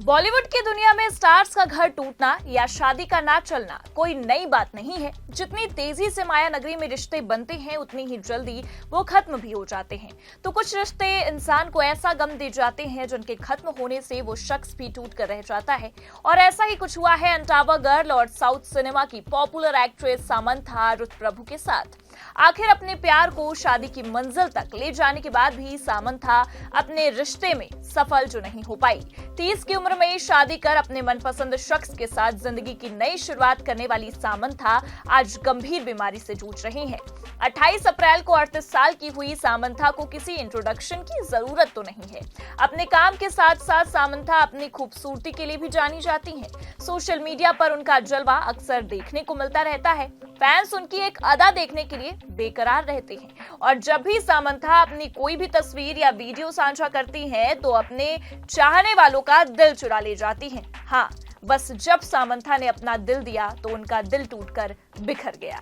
बॉलीवुड की दुनिया में स्टार्स का घर टूटना या शादी का ना चलना कोई नई बात नहीं है। जितनी तेजी से माया नगरी में रिश्ते बनते हैं उतनी ही जल्दी वो खत्म भी हो जाते हैं। तो कुछ रिश्ते इंसान को ऐसा गम दे जाते हैं जिनके खत्म होने से वो शख्स भी टूट कर रह जाता है। और ऐसा ही कुछ हुआ है अंटावा गर्ल और साउथ सिनेमा की पॉपुलर एक्ट्रेस सामंथा रुथ प्रभु के साथ। आखिर अपने प्यार को शादी की मंजिल तक ले जाने के बाद भी सामंथा अपने रिश्ते में सफल जो नहीं हो पाई। 30 की उम्र में शादी कर अपने मनपसंद शख्स के साथ जिंदगी की नई शुरुआत करने वाली सामंथा आज गंभीर बीमारी से जूझ रही हैं। 28 अप्रैल को 38 साल की हुई सामंथा को किसी इंट्रोडक्शन की जरूरत तो नहीं है। अपने काम के साथ साथ सामंथा अपनी खूबसूरती के लिए भी जानी जाती हैं। सोशल मीडिया पर उनका जलवा अक्सर देखने को मिलता रहता है। फैंस उनकी एक अदा देखने के लिए बेकरार रहते हैं और जब भी सामंथा अपनी कोई भी तस्वीर या वीडियो साझा करती हैं तो अपने चाहने वालों का दिल चुरा ले जाती हैं। हाँ, बस जब सामंथा ने अपना दिल दिया तो उनका दिल टूटकर बिखर गया।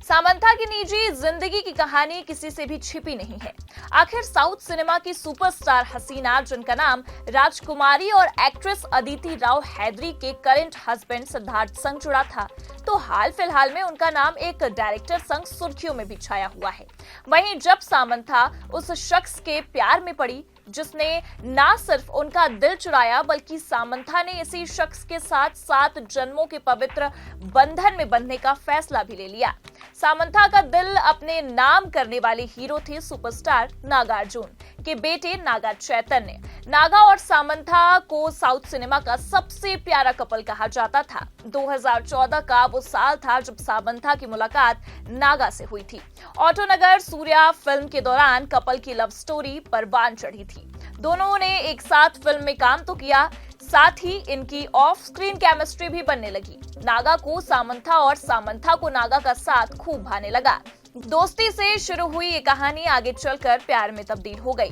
सामंथा की निजी जिंदगी की कहानी किसी से भी छिपी नहीं है। आखिर साउथ सिनेमा की सुपरस्टार हसीना, जिनका नाम राजकुमारी और एक्ट्रेस अदिति राव हैदरी के करंट हस्बैंड सिद्धार्थ संग जुड़ा था, तो हाल फिलहाल में उनका नाम एक डायरेक्टर संग सुर्खियों में भी छाया हुआ है। वहीं जब सामंथा उस शख्स के प्यार में पड़ी जिसने ना सिर्फ उनका दिल चुराया बल्कि सामंथा ने इसी शख्स के साथ 7 जन्मों के पवित्र बंधन में बंधने का फैसला भी ले लिया। सामंथा का दिल अपने नाम करने वाले हीरो थे सुपरस्टार नागार्जुन के बेटे नागा चैतन्य। नागा और सामंथा को साउथ सिनेमा का सबसे प्यारा कपल कहा जाता था। 2014 का वो साल था जब सामंथा की मुलाकात नागा से हुई थी। ऑटोनगर सूर्या फिल्म के दौरान कपल की लव स्टोरी परवान चढ़ी थी। दोनों ने एक साथ फिल्म में काम तो किया, साथ ही इनकी ऑफ स्क्रीन केमिस्ट्री भी बनने लगी। नागा को सामंथा और सामंथा को नागा का साथ खूब भाने लगा। दोस्ती से शुरू हुई ये कहानी आगे चलकर प्यार में तब्दील हो गई।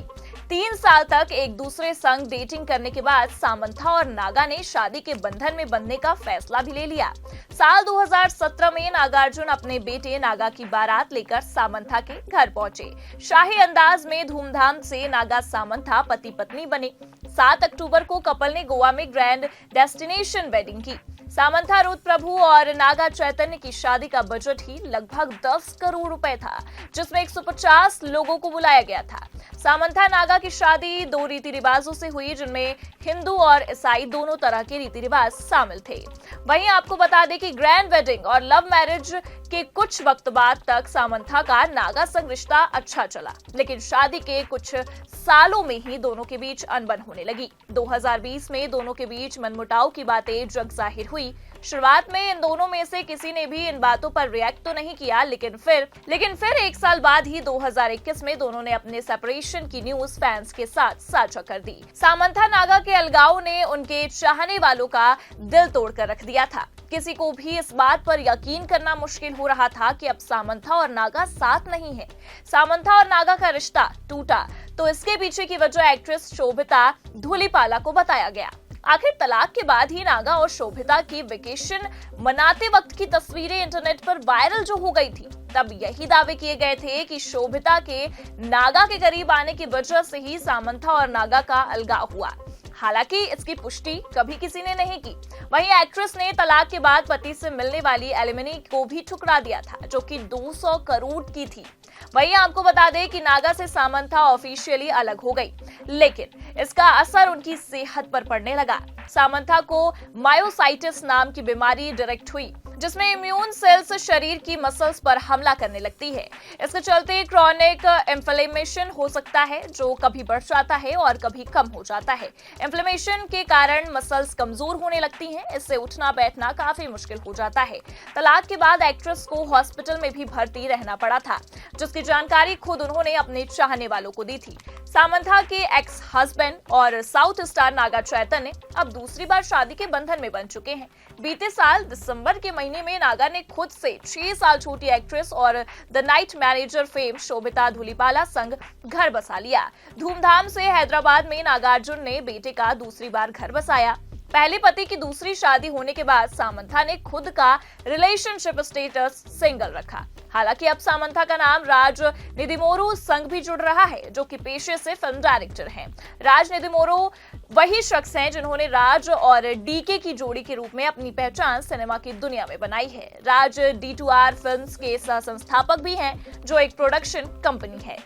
3 साल तक एक दूसरे संग डेटिंग करने के बाद सामंथा और नागा ने शादी के बंधन में बंधने का फैसला भी ले लिया। साल 2017 में नागार्जुन अपने बेटे नागा की बारात लेकर सामंथा के घर पहुंचे। शाही अंदाज में धूमधाम से नागा सामंथा पति पत्नी बने। 7 अक्टूबर को कपल ने गोवा में ग्रैंड डेस्टिनेशन वेडिंग की। सामंथा रुथ प्रभु और नागा चैतन्य की शादी का बजट ही लगभग 10 करोड़ रुपए था, जिसमें 150 लोगों को बुलाया गया था। सामंथा नागा की शादी 2 रीति रिवाजों से हुई, जिनमें हिंदू और ईसाई दोनों तरह के रीति रिवाज शामिल थे। वहीं आपको बता दें कि ग्रैंड वेडिंग और लव मैरिज के कुछ वक्त बाद तक सामंथा का नागा संग रिश्ता अच्छा चला, लेकिन शादी के कुछ सालों में ही दोनों के बीच अनबन होने लगी। 2020 में दोनों के बीच मनमुटाव की बातें जग जाहिर हुई। शुरुआत में इन दोनों में से किसी ने भी इन बातों पर रिएक्ट तो नहीं किया, लेकिन फिर 1 साल बाद ही 2021 में दोनों ने अपने सेपरेशन की न्यूज फैंस के साथ साझा कर दी। सामंथा नागा के अलगाव ने उनके चाहने वालों का दिल तोड़कर रख दिया था। किसी को भी इस बात पर यकीन करना मुश्किल हो रहा था कि अब सामंथा और नागा साथ नहीं है। सामंथा और नागा का रिश्ता टूटा तो इसके पीछे की वजह एक्ट्रेस शोभिता धूलिपाला को बताया गया। आखिर तलाक के बाद ही नागा और शोभिता की वेकेशन मनाते वक्त की तस्वीरें इंटरनेट पर वायरल जो हो गई थी, तब यही दावे किए गए थे कि शोभिता के नागा के करीब आने की वजह से ही सामंथा और नागा का अलगाव हुआ। हालांकि इसकी पुष्टि कभी किसी ने नहीं की। वहीं एक्ट्रेस ने तलाक के बाद पति से मिलने वाली एलिमनी को भी ठुकरा दिया था, जो कि 200 करोड़ की थी। वहीं आपको बता दें कि नागा से सामंथा ऑफिशियली अलग हो गई, लेकिन इसका असर उनकी सेहत पर पड़ने लगा। सामंथा को मायोसाइटिस नाम की बीमारी डायरेक्ट हुई, जिसमें इम्यून सेल्स शरीर की मसल्स पर हमला करने लगती है। इसके चलते क्रॉनिक इन्फ्लेमेशन हो सकता है, जो कभी बढ़ जाता है और कभी कम हो जाता है। इन्फ्लेमेशन के कारण मसल्स कमजोर होने लगती हैं, इससे उठना बैठना काफी मुश्किल हो जाता है। तलाक के बाद एक्ट्रेस को हॉस्पिटल में भी भर्ती रहना पड़ा था, जिसकी जानकारी खुद उन्होंने अपने चाहने वालों को दी थी। सामंथा के एक्स हस्बैंड और साउथ स्टार नागा चैतन्य अब दूसरी बार शादी के बंधन में बन चुके हैं। बीते साल दिसंबर के महीने में नागा ने खुद से 6 साल छोटी एक्ट्रेस और the night manager fame Sobhita Dhulipala संग घर बसा लिया। धूमधाम से हैदराबाद में नागार्जुन ने बेटे का दूसरी बार घर बसाया। पहले पति की दूसरी शादी होने के बाद सामंथा ने खुद का रिलेशनशिप स्टेटस सिंगल रखा। हालांकि अब सामंथा का नाम राज निदिमोरू संग भी जुड़ रहा है, जो कि पेशे से फिल्म डायरेक्टर हैं। राज निदिमोरू वही शख्स हैं जिन्होंने राज और डीके की जोड़ी के रूप में अपनी पहचान सिनेमा की दुनिया में बनाई है। राज D2R फिल्म्स के सह संस्थापक भी हैं, जो एक प्रोडक्शन कंपनी है।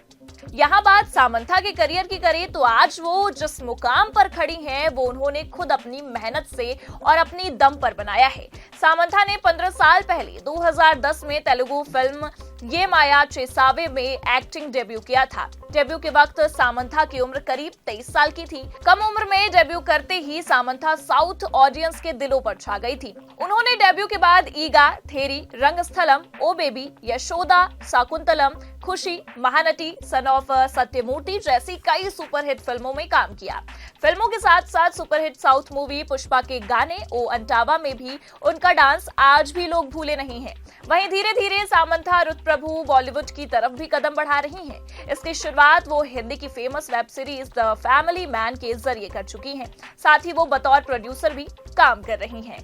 यहाँ बात सामंथा के करियर की करें तो आज वो जिस मुकाम पर खड़ी हैं वो उन्होंने खुद अपनी मेहनत से और अपनी दम पर बनाया है। सामंथा ने 15 साल पहले 2010 में तेलुगु फिल्म ये माया चेसावे में एक्टिंग डेब्यू किया था। डेब्यू के वक्त सामंथा की उम्र करीब 23 साल की थी। कम उम्र में डेब्यू करते ही सामंथा साउथ ऑडियंस के दिलों पर छा गई थी। उन्होंने डेब्यू के बाद ईगा, थेरी, रंगस्थलम, ओ बेबी, यशोदा, शाकुंतलम, खुशी, महानटी, सन ऑफ सत्यमूर्ति जैसी कई सुपरहिट फिल्मों में काम किया। फिल्मों के साथ साथ सुपरहिट साउथ मूवी पुष्पा के गाने ओ अंटावा में भी उनका डांस आज भी लोग भूले नहीं हैं। वहीं धीरे धीरे सामंथा रुत प्रभु बॉलीवुड की तरफ भी कदम बढ़ा रही हैं। इसकी शुरुआत वो हिंदी की famous web series the family man के जरिए कर चुकी हैं। साथ ही वो बतौर प्रोड्यूसर भी काम कर रही हैं।